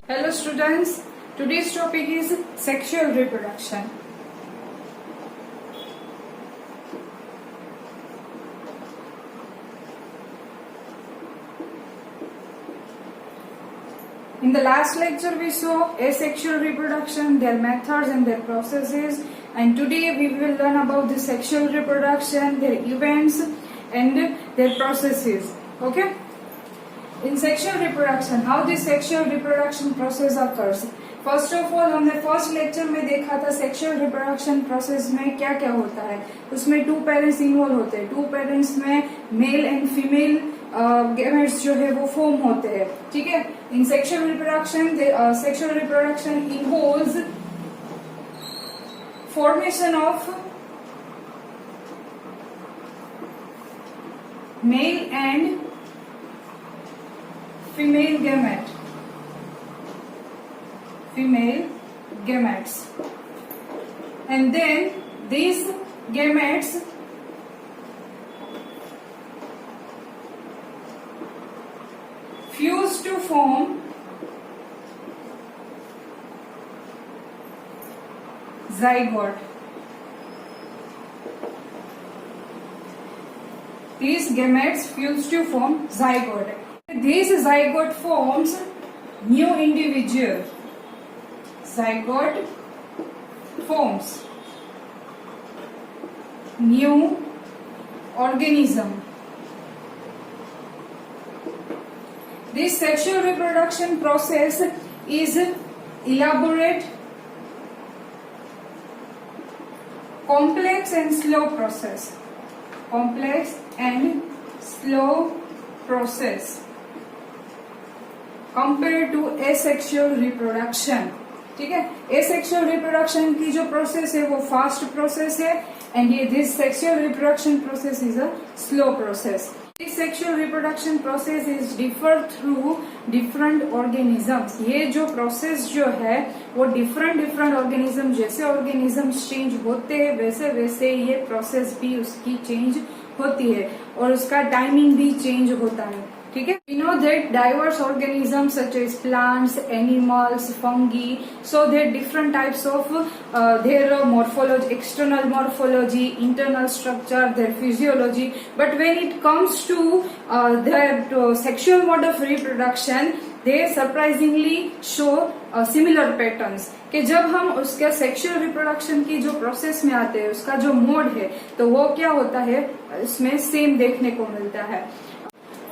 Hello students, today's topic is sexual reproduction. In the last lecture we saw asexual reproduction, their methods and their processes, and today we will learn about the sexual reproduction, their events and their processes. Okay? In sexual reproduction, how the sexual reproduction process occurs. First of all हमने first lecture में देखा था sexual reproduction process में क्या क्या होता है. उसमें टू पेरेंट्स इन्वॉल्व होते हैं. टू पेरेंट्स में मेल एंड फीमेल गेमेट्स जो है वो फॉर्म होते हैं. ठीक है. In sexual reproduction involves formation of male and female gametes, and then these gametes fuse to form zygote. These gametes fuse to form zygote. This zygote forms new individual. Zygote forms new organism. This sexual reproduction process is elaborate, complex and slow process. Complex and slow process compared to asexual reproduction. ठीक है. asexual reproduction की जो process है वो fast process है and ये this sexual reproduction process is a slow process. This sexual reproduction process is differ through different organisms. ये जो प्रोसेस जो है वो डिफरेंट ऑर्गेनिज्म, जैसे ऑर्गेनिजम्स चेंज होते हैं वैसे वैसे ये प्रोसेस भी उसकी चेंज होती है और उसका टाइमिंग भी चेंज होता है. ठीक है. We know that diverse organisms such as plants, animals, fungi, so there are different types of their morphology, external morphology, internal structure, their physiology. But when it comes to their sexual mode of reproduction, they surprisingly show similar patterns. कि जब हम उसका sexual reproduction की जो process में आते हैं, उसका जो मोड है, तो वो क्या होता है, इसमें सेम देखने को मिलता है.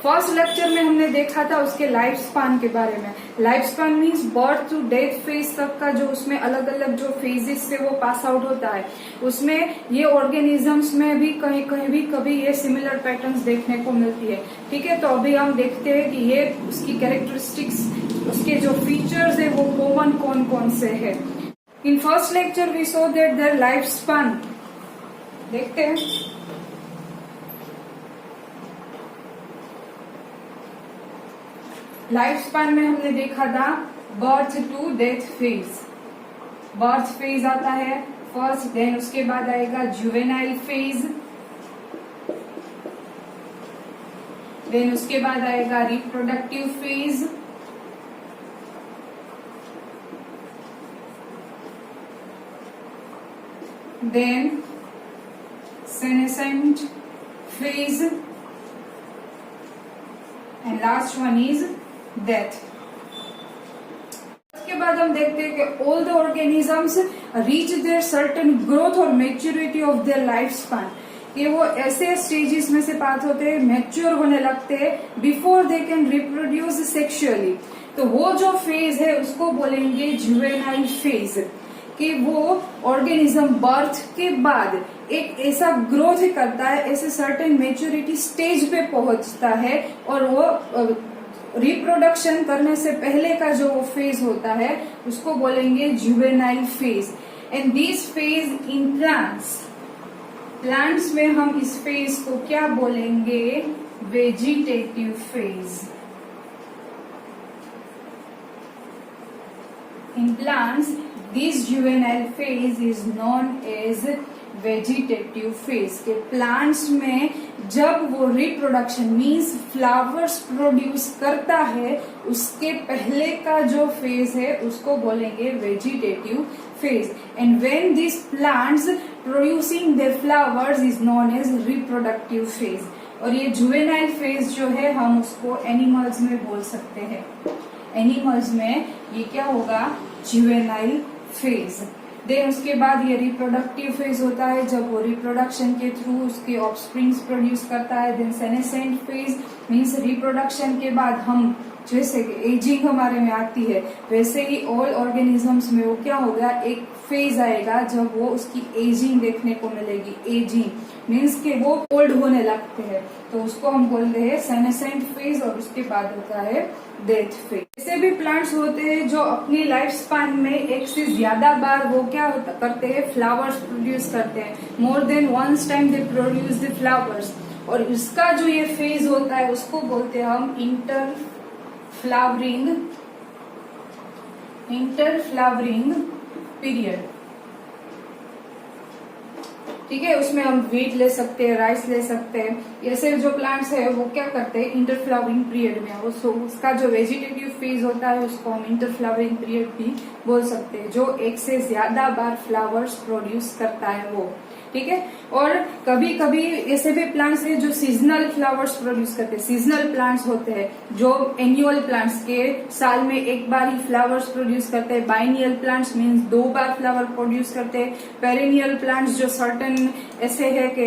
फर्स्ट लेक्चर में हमने देखा था उसके लाइफ स्पान के बारे में. Life span means birth to death phase तक का जो उसमें अलग अलग जो फेजेस से वो पास आउट होता है. उसमें ये ऑर्गेनिजम्स में भी कभी ये सिमिलर पैटर्न्स देखने को मिलती है. ठीक है. तो अभी हम देखते हैं कि ये उसकी कैरेक्टरिस्टिक्स, उसके जो फीचर्स है वो कौन कौन से है. In first lecture we saw that their life span. देखते हैं. लाइफ स्पैन में हमने देखा था birth to death phase. Birth phase आता है फर्स्ट, देन उसके बाद आएगा जुवेनाइल फेज, देन उसके बाद आएगा reproductive phase, then senescent phase, and last one is death. उसके बाद हम देखते हैं कि all the organisms reach their certain growth और maturity of their lifespan. कि वो ऐसे स्टेजेस में से पास होते हैं, मैच्योर होने लगते हैं before they can reproduce sexually. तो वो जो फेज है उसको बोलेंगे जुवेनाइल फेज. कि वो ऑर्गेनिज्म बर्थ के बाद एक ऐसा ग्रोथ करता है, ऐसे सर्टेन मेच्योरिटी स्टेज पे पहुंचता है और वो रिप्रोडक्शन करने से पहले का जो फेज होता है उसको बोलेंगे juvenile phase. And this phase in plants में हम इस फेज को क्या बोलेंगे, vegetative phase. In plants this juvenile phase is known as vegetative phase के प्लांट्स में जब वो रिप्रोडक्शन मीन्स फ्लावर्स प्रोड्यूस करता है उसके पहले का जो फेज है उसको बोलेंगे vegetative phase and when this plants producing their flowers is known as reproductive phase. और ये जुवेनाइल फेज जो है हम उसको एनिमल्स में बोल सकते हैं। एनिमल्स में ये क्या होगा, जुवेनाइल फेज। देन उसके बाद ये रिप्रोडक्टिव फेज होता है जब वो रिप्रोडक्शन के थ्रू उसके ऑफस्प्रिंग्स प्रोड्यूस करता है। Then senescent phase means reproduction के बाद हम जैसे एजिंग हमारे में आती है वैसे ही ऑल ऑर्गेनिजम्स में वो क्या होगा, एक फेज आएगा जब वो उसकी एजिंग देखने को मिलेगी। एजिंग मीन्स के वो ओल्ड होने लगते हैं तो उसको हम बोलते हैं सेनेसेंट फेज और उसके बाद होता है डेथ फेज। ऐसे भी प्लांट्स होते हैं जो अपनी लाइफ स्पान में एक से ज्यादा बार वो क्या करते हैं, फ्लावर्स प्रोड्यूस करते हैं। More than once time they produce the flowers और इसका जो ये फेज होता है उसको बोलते हैं हम इंटरफ्लावरिंग पीरियड। ठीक है, उसमें हम व्हीट ले सकते हैं, राइस ले सकते हैं। ऐसे जो प्लांट्स है वो क्या करते हैं, इंटरफ्लावरिंग पीरियड में उसका जो वेजिटेटिव फेज होता है उसको हम इंटरफ्लावरिंग पीरियड भी बोल सकते हैं, जो एक से ज्यादा बार फ्लावर्स प्रोड्यूस करता है वो। ठीक है, और कभी कभी ऐसे भी प्लांट्स हैं जो सीजनल फ्लावर्स प्रोड्यूस करते हैं। सीजनल प्लांट्स होते हैं जो एनुअल प्लांट्स के साल में एक बार ही फ्लावर्स प्रोड्यूस करते हैं। बाइनियल प्लांट्स मीन्स 2 बार फ्लावर प्रोड्यूस करते हैं। पेरेनियल प्लांट्स जो सर्टन ऐसे है कि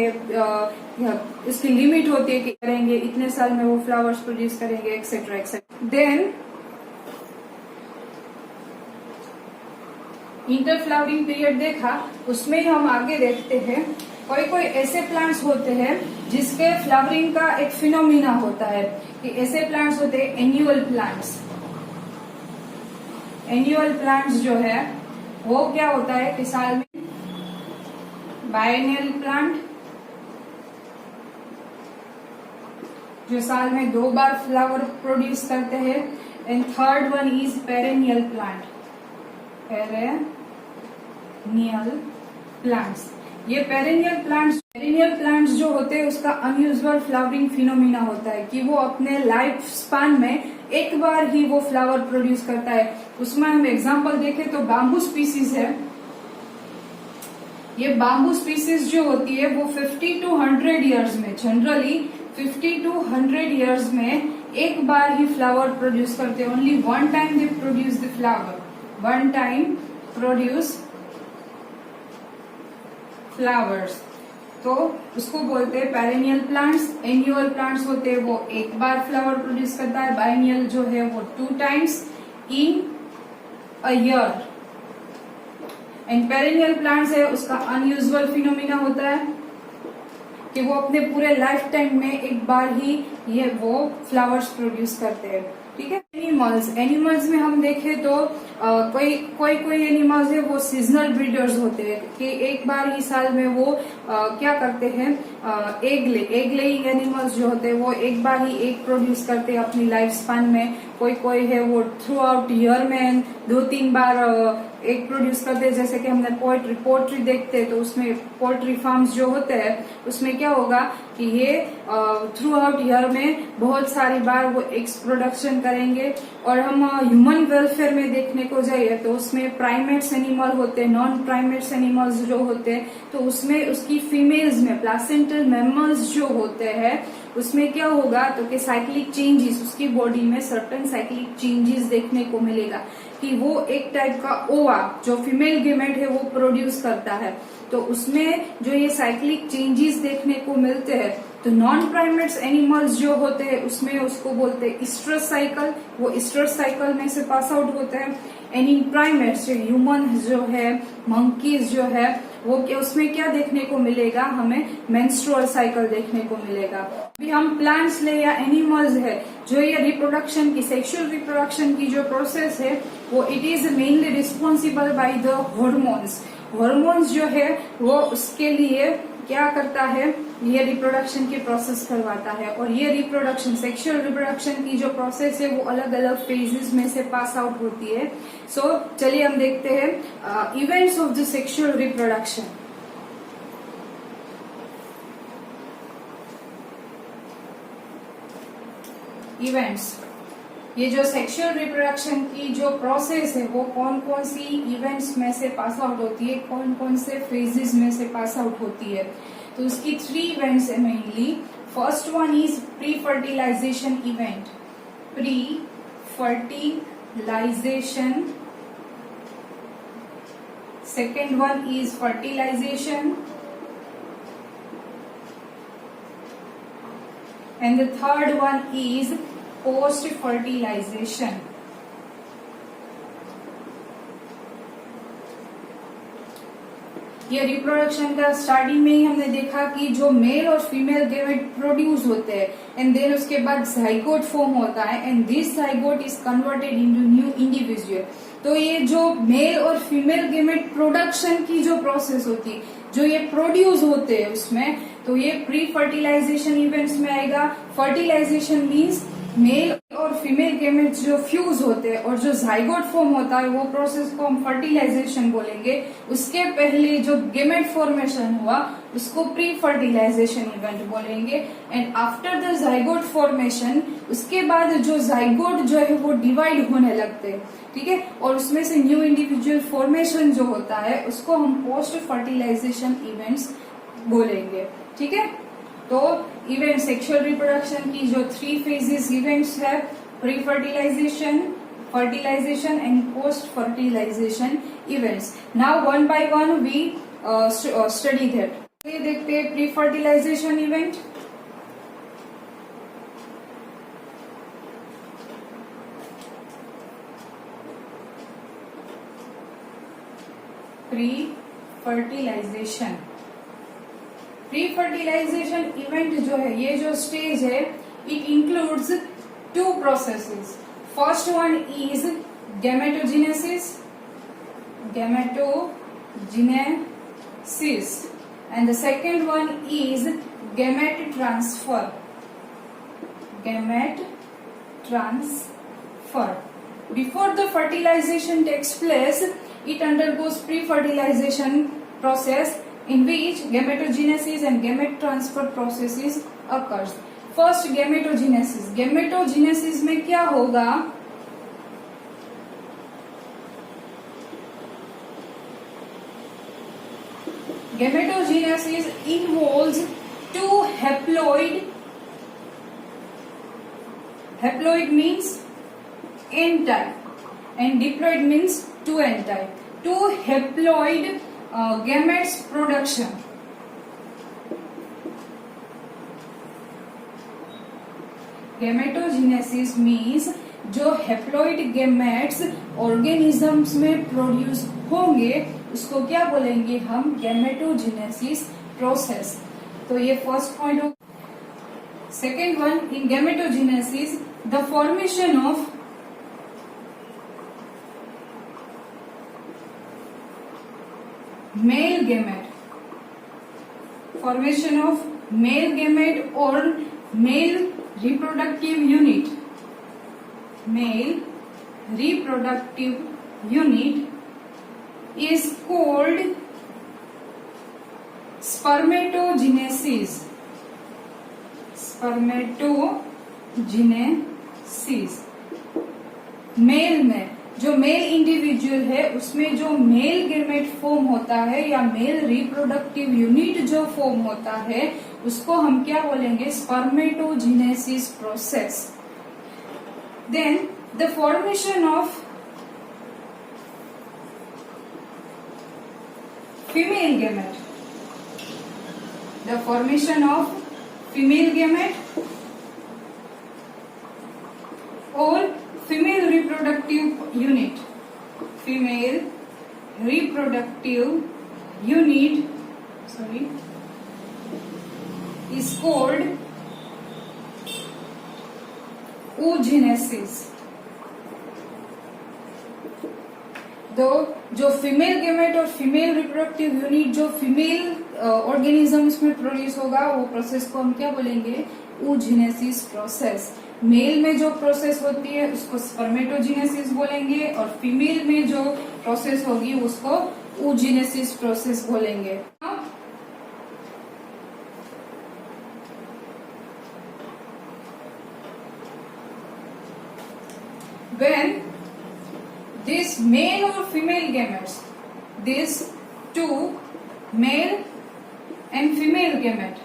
इसकी लिमिट होती है कि करेंगे इतने साल में वो फ्लावर्स प्रोड्यूस करेंगे एक्सेट्रा एक्सेट्रा। देन इंटरफ्लावरिंग पीरियड देखा, उसमें हम आगे देखते हैं कोई कोई ऐसे प्लांट्स होते हैं जिसके फ्लावरिंग का एक फिनोमिना होता है कि ऐसे प्लांट्स होते हैं एन्युअल प्लांट्स। एन्युअल प्लांट्स जो है वो क्या होता है कि साल में बायनियल प्लांट जो साल में 2 बार फ्लावर प्रोड्यूस करते हैं। And third one is perennial plant. Perennial plants, ये पेरेनियल प्लांट्स जो होते हैं उसका अनयूजुअल फ्लावरिंग फिनोमिना होता है कि वो अपने लाइफ स्पान में एक बार ही वो फ्लावर प्रोड्यूस करता है। उसमें हम एग्जांपल देखें तो बाम्बू स्पीसीज है। ये बाम्बू स्पीसीज जो होती है वो 50 to 100 ईयर्स में, जनरली 50 to 100 ईयर्स में एक बार ही फ्लावर प्रोड्यूस करते हैं। Only one time they produce the flower, one time produce flowers, तो उसको बोलते हैं पेरेनियल प्लांट्स। एन्युअल प्लांट्स होते हैं वो एक बार फ्लावर प्रोड्यूस करता है। बाइनियल जो है वो 2 times in a year. And perennial plants है उसका अनयूजुअल फिनोमिना होता है कि वो अपने पूरे लाइफ टाइम में एक बार ही ये वो फ्लावर्स प्रोड्यूस करते हैं। ठीक है, एनिमल्स में हम देखें तो कोई एनिमल्स है वो सीजनल ब्रीडर्स होते हैं कि एक बार ही साल में वो क्या करते हैं, एग लेइंग एनिमल्स जो होते हैं वो एक बार ही एग प्रोड्यूस करते हैं अपनी लाइफ स्पान में। कोई है वो थ्रू आउट ईयर में 2-3 बार एग प्रोड्यूस करते हैं। जैसे कि हमने पोल्ट्री देखते हैं तो उसमें पोल्ट्री फार्म्स जो होते हैं उसमें क्या होगा कि ये थ्रू आउट ईयर में बहुत सारी बार वो एग्स प्रोडक्शन करेंगे। और हम ह्यूमन वेलफेयर में देखने को जाइए तो उसमें प्राइमेट्स एनिमल होते हैं, नॉन प्राइमेट्स एनिमल्स जो होते हैं तो उसमें उसकी फीमेल्स में प्लासेंटल मैमल्स जो होते हैं उसमें क्या होगा तो कि साइक्लिक चेंजेस, उसकी बॉडी में सर्टेन साइक्लिक चेंजेस देखने को मिलेगा कि वो एक टाइप का ओवा जो फीमेल गेमेट है वो प्रोड्यूस करता है। तो उसमें जो ये साइक्लिक चेंजेस देखने को मिलते हैं तो नॉन प्राइमेट्स एनिमल्स जो होते हैं उसमें उसको बोलते हैं इस्ट्रस साइकिल, वो इस्ट्रस साइकिल में से पास आउट होते हैं। एंड इन प्राइमेट्स जो ह्यूमन जो है, मंकीज जो है वो उसमें क्या देखने को मिलेगा, हमें मेंस्ट्रुअल साइकिल देखने को मिलेगा। अभी हम प्लांट्स ले या एनिमल्स है जो ये रिप्रोडक्शन की, सेक्सुअल रिप्रोडक्शन की जो प्रोसेस है वो it is mainly responsible by the hormones. Hormones जो है वो उसके लिए क्या करता है, ये रिप्रोडक्शन की प्रोसेस करवाता है। और ये रिप्रोडक्शन, सेक्सुअल रिप्रोडक्शन की जो प्रोसेस है वो अलग अलग फेजेस में से पास आउट होती है। सो चलिए हम देखते हैं events of the sexual reproduction. Events. ये जो सेक्सुअल रिप्रोडक्शन की जो प्रोसेस है वो कौन कौन सी इवेंट्स में से पास आउट होती है, कौन कौन से फेजेस में से पास आउट होती है। तो उसकी 3 इवेंट्स है मेनली। First one is pre fertilization event, pre fertilization. Second one is fertilization and the third one is post fertilization। ये रिप्रोडक्शन का स्टार्टिंग में ही हमने देखा कि जो मेल और फीमेल गेमेट प्रोड्यूस होते हैं एंड देन उसके बाद जाइगोट फॉर्म होता है and this zygote is converted into new individual. तो ये जो मेल और फीमेल गेमेट प्रोडक्शन की जो प्रोसेस होती है, जो ये प्रोड्यूस होते हैं उसमें, तो ये प्री फर्टिलाइजेशन इवेंट्स में आएगा। फर्टिलाइजेशन मीन्स मेल और फीमेल गेमेट्स जो फ्यूज होते हैं और जो जाइगोट फॉर्म होता है वो प्रोसेस को हम फर्टिलाइजेशन बोलेंगे। उसके पहले जो गेमेट फॉर्मेशन हुआ उसको प्री फर्टिलाइजेशन इवेंट बोलेंगे। And after the zygote formation, उसके बाद जो जाइगोट जो है वो डिवाइड होने लगते हैं, ठीक है, और उसमें से न्यू इंडिविजुअल फॉर्मेशन जो होता है उसको हम पोस्ट फर्टिलाइजेशन इवेंट्स बोलेंगे, ठीक है। तो इवेंट सेक्सुअल रिप्रोडक्शन की जो 3 फेजेस इवेंट्स है, pre fertilization, fertilization and post fertilization events. Now one by one we study that. ये देखते हैं pre fertilization event. Pre fertilization, pre fertilization event जो है, ये जो स्टेज है, it includes 2 processes. First one is gametogenesis, gametogenesis, and the second one is gamete transfer, gamete transfer. Before the fertilization takes place, it undergoes pre-fertilization process in which gametogenesis and gamete transfer processes occurs. First, gametogenesis. Gametogenesis में क्या होगा? Gametogenesis involves 2 haploid. Haploid means N-type and diploid means 2 N-type. 2 haploid gametes production. Gametogenesis means जो haploid gametes organisms में produce होंगे उसको क्या बोलेंगे हम? Gametogenesis process. तो ये फर्स्ट पॉइंट हो। Second one, in gametogenesis the formation of male gamete, formation of male gamete or male reproductive unit, male reproductive unit is called spermatogenesis, spermatogenesis। Male में जो मेल इंडिविजुअल है उसमें जो mail gamete form होता है या male reproductive unit जो form होता है उसको हम क्या बोलेंगे? Spermatogenesis process. Then the formation of female gamete, the formation of female gamete और female reproductive unit, female reproductive unit, sorry, is called oogenesis। तो जो फीमेल गेमेट और फीमेल रिप्रोडक्टिव यूनिट जो फीमेल ऑर्गेनिजम्स में प्रोड्यूस होगा वो process को हम क्या बोलेंगे? oogenesis process. मेल में जो प्रोसेस होती है उसको स्पर्मेटोजेनेसिस बोलेंगे और फीमेल में जो प्रोसेस होगी उसको oogenesis प्रोसेस बोलेंगे। when this male or female gametes, these two male and female gamete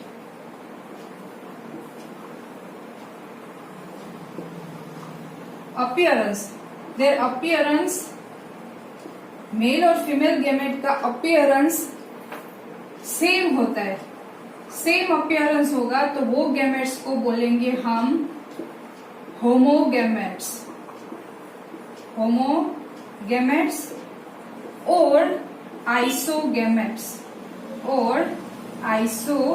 appearance, their appearance, male और फीमेल गैमेट का अपीयरेंस सेम होता है, सेम अपीयरेंस होगा तो वो गैमेट्स को बोलेंगे हम होमोगैमेट्स, होमोगैमेट्स और आइसोगैमेट्स, और आइसोगैमेट्स।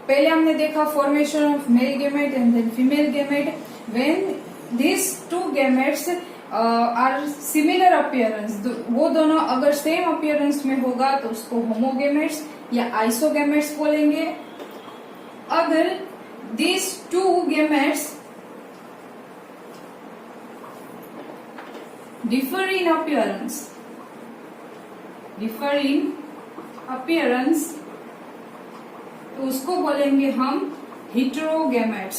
पहले हमने देखा formation of male gamete and then female gamete. When these two gametes are similar appearance, वो दोनों अगर सेम अपीयरेंस में होगा तो उसको होमोगेमेट्स या आइसोगेमेट्स बोलेंगे। अगर these two gametes differ in appearance, तो उसको बोलेंगे हम हेटेरोगेमेट्स,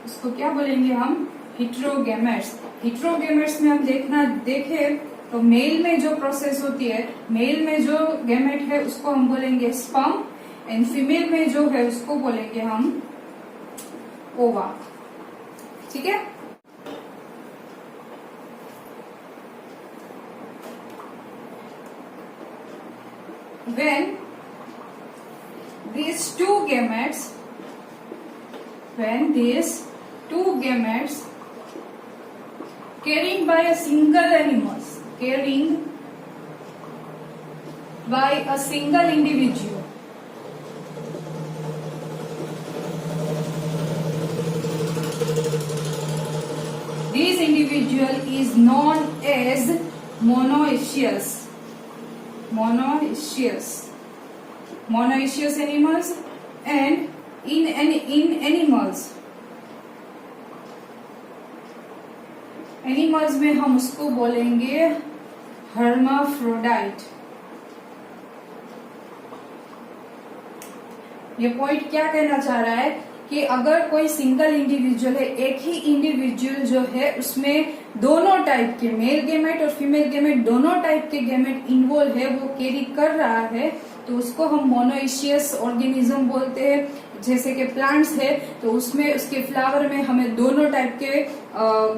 उसको क्या बोलेंगे हम हेटेरोगेमेट्स। हेटेरोगेमेट्स में हम देखें तो मेल में जो प्रोसेस होती है, मेल में जो गैमेट है उसको हम बोलेंगे स्पर्म एंड फीमेल में जो है उसको बोलेंगे हम ओवा। ठीक है, when these two gametes carried by a single individual, this individual is known as monoecious animals, and in animals में हम उसको बोलेंगे हर्माफ्रोडाइट। ये पॉइंट क्या कहना चाह रहा है कि अगर कोई सिंगल इंडिविजुअल है, एक ही इंडिविजुअल जो है उसमें दोनों टाइप के मेल गैमेट और फीमेल गैमेट दोनों टाइप के गैमेट इन्वॉल्व है, वो कैरी कर रहा है, तो उसको हम मोनोइशियस ऑर्गेनिज्म बोलते हैं। जैसे कि प्लांट्स है तो उसमें उसके फ्लावर में हमें दोनों टाइप के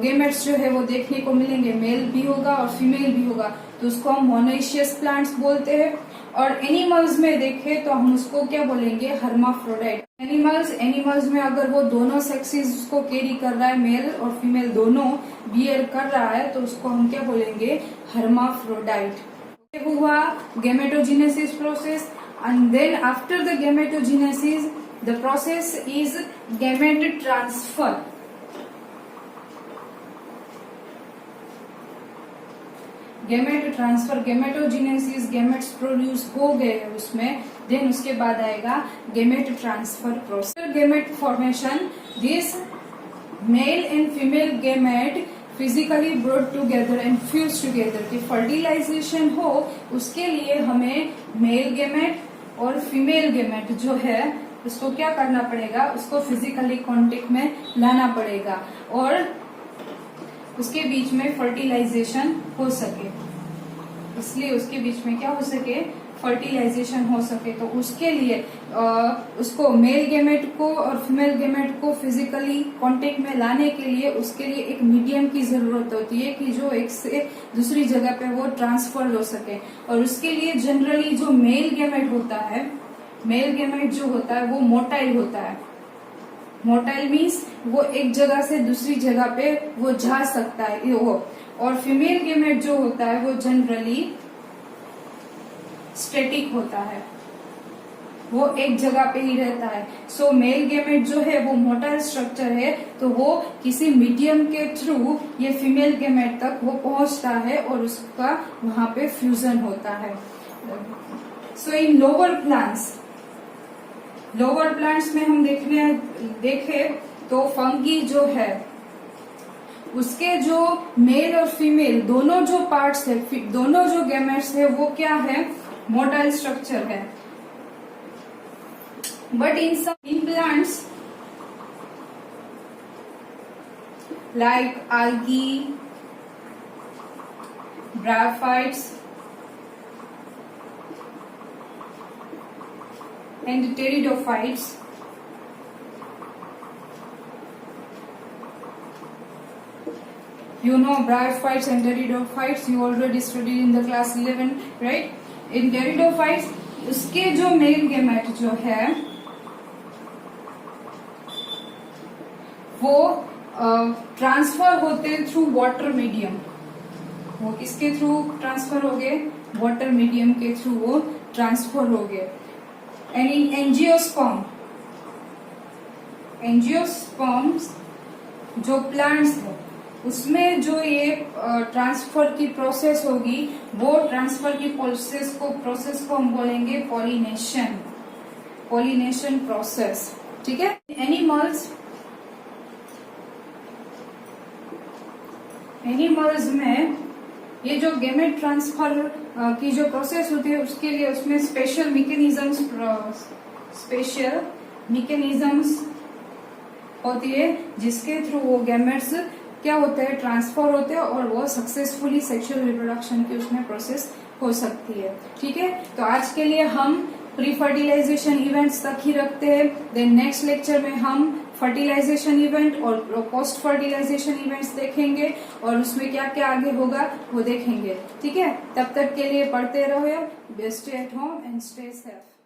गैमेट्स जो है वो देखने को मिलेंगे, मेल भी होगा और फीमेल भी होगा, तो उसको हम मोनोइशियस प्लांट्स बोलते हैं। और एनिमल्स में देखें तो हम उसको क्या बोलेंगे हर्माफ्रोडाइट। एनिमल्स में अगर वो दोनों सेक्सेस को कैरी कर रहा है, मेल और फीमेल दोनों बियर कर रहा है, तो उसको हम क्या बोलेंगे हर्माफ्रोडाइट। हुआ gametogenesis process, and then after the gametogenesis the process is gamete transfer. Gamete transfer, gametogenesis, gametes produce हो गए हैं उसमें, देन उसके बाद आएगा gamete transfer process. Gamete formation, this male and female gamete physically brought together and fuse together, कि fertilization हो उसके लिए हमें मेल गैमेट और फीमेल गैमेट जो है उसको क्या करना पड़ेगा, उसको फिजिकली कांटेक्ट में लाना पड़ेगा और उसके बीच में फर्टिलाइजेशन हो सके, इसलिए उसके बीच में क्या हो सके फर्टिलाइजेशन हो सके। तो उसके लिए उसको मेल गैमेट को और फीमेल गैमेट को फिजिकली कांटेक्ट में लाने के लिए उसके लिए एक मीडियम की जरूरत होती है कि जो एक से दूसरी जगह पे वो ट्रांसफर हो सके। और उसके लिए जनरली जो मेल गैमेट होता है, मेल गैमेट जो होता है वो मोटाइल होता है। मोटाइल मीन्स वो एक जगह से दूसरी जगह पे वो जा सकता है वो, और फीमेल गैमेट जो होता है वो जनरली स्टैटिक होता है, वो एक जगह पे ही रहता है। सो मेल गैमेट जो है वो मोटाइल स्ट्रक्चर है, तो वो किसी मीडियम के थ्रू ये फीमेल गैमेट तक वो पहुंचता है और उसका वहां पे फ्यूजन होता है। सो इन लोअर प्लांट्स में हम देखें तो फंगी जो है उसके जो मेल और फीमेल दोनों जो पार्ट्स है, दोनों जो गैमेट्स है वो क्या है मोटाइल स्ट्रक्चर है। But in plants like algae, bryophytes and pteridophytes. You know bryophytes and pteridophytes, you already studied in the class 11, right? In pteridophytes, उसके जो मेल गेमेट जो है वो ट्रांसफर होते थ्रू वाटर मीडियम। वो किसके थ्रू ट्रांसफर हो गए? वाटर मीडियम के थ्रू वो ट्रांसफर हो गए। एंड इन एंजियोस्पर्म्स जो प्लांट्स है उसमें जो ये ट्रांसफर की प्रोसेस होगी, वो ट्रांसफर की प्रोसेस को हम बोलेंगे पॉलिनेशन प्रोसेस। ठीक है। एनिमल्स में ये जो गेमेट ट्रांसफर की जो प्रोसेस होती है उसके लिए उसमें स्पेशल मैकेनिज्म्स होती है जिसके थ्रू वो गेमेट्स क्या होते हैं, ट्रांसफर होते हैं और वो सक्सेसफुली सेक्सुअल रिप्रोडक्शन की उसमें प्रोसेस हो सकती है। ठीक है। तो आज के लिए हम प्री फर्टिलाइजेशन इवेंट्स तक ही रखते हैं। देन नेक्स्ट लेक्चर में हम फर्टिलाइजेशन इवेंट और पोस्ट फर्टिलाइजेशन इवेंट्स देखेंगे और उसमें क्या क्या आगे होगा वो देखेंगे। ठीक है। तब तक के लिए पढ़ते रहो, stay at home and stay safe.